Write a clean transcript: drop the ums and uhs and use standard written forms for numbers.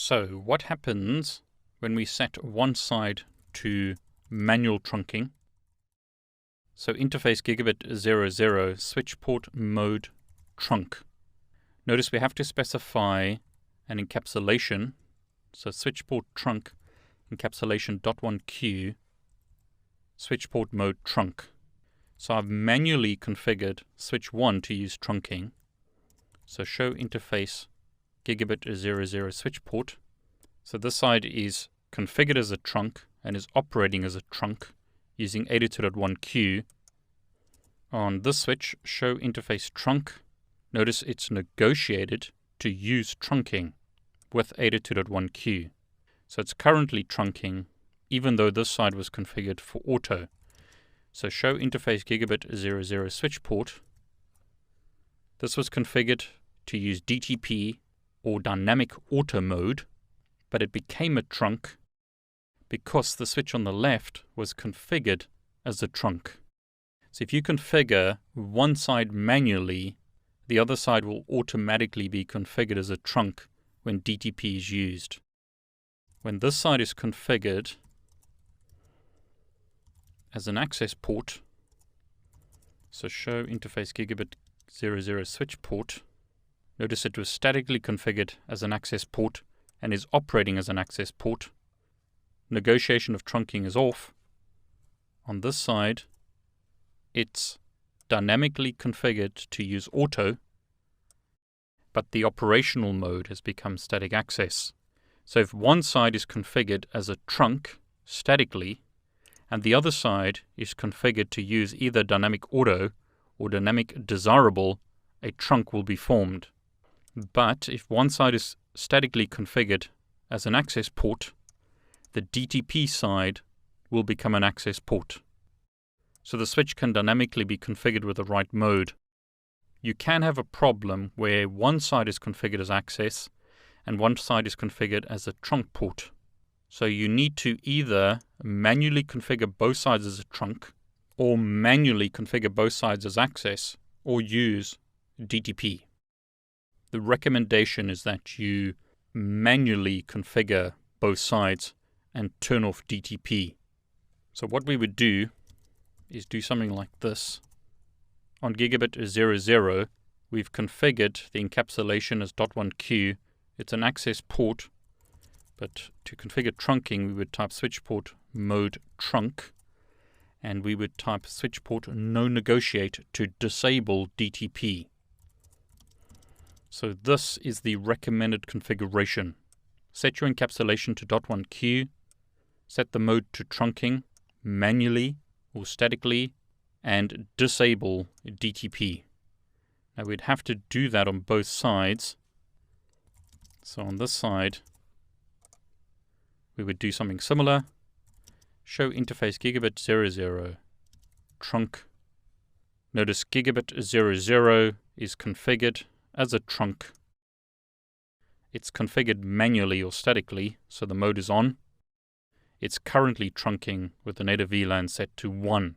So what happens when we set one side to manual trunking? So interface gigabit 00 switch port mode trunk. Notice we have to specify an encapsulation. So switch port trunk encapsulation .1q switch port mode trunk. So I've manually configured switch 1 to use trunking. So show interface gigabit 00 switch port. So this side is configured as a trunk and is operating as a trunk using 802.1q. On this switch, show interface trunk. Notice it's negotiated to use trunking with 802.1q. So it's currently trunking even though this side was configured for auto. So show interface gigabit 00 switch port. This was configured to use DTP or dynamic auto mode, but it became a trunk because the switch on the left was configured as a trunk. So if you configure one side manually, the other side will automatically be configured as a trunk when DTP is used. When this side is configured as an access port, so show interface gigabit 00 switch port, notice it was statically configured as an access port and is operating as an access port. Negotiation of trunking is off. On this side, it's dynamically configured to use auto, but the operational mode has become static access. So if one side is configured as a trunk statically, and the other side is configured to use either dynamic auto or dynamic desirable, a trunk will be formed. But if one side is statically configured as an access port, the DTP side will become an access port. So the switch can dynamically be configured with the right mode. You can have a problem where one side is configured as access and one side is configured as a trunk port. So you need to either manually configure both sides as a trunk or manually configure both sides as access or use DTP. The recommendation is that you manually configure both sides and turn off DTP. So what we would do is do something like this. On gigabit 00, we've configured the encapsulation as .1q. It's an access port, but to configure trunking, we would type switch port mode trunk, and we would type switch port no negotiate to disable DTP. So this is the recommended configuration. Set your encapsulation to .1q, set the mode to trunking manually or statically, and disable DTP. Now we'd have to do that on both sides. So on this side, we would do something similar. Show interface gigabit 00 trunk. Notice gigabit 00 is configured as a trunk. It's configured manually or statically, so the mode is on. It's currently trunking with the native VLAN set to 1.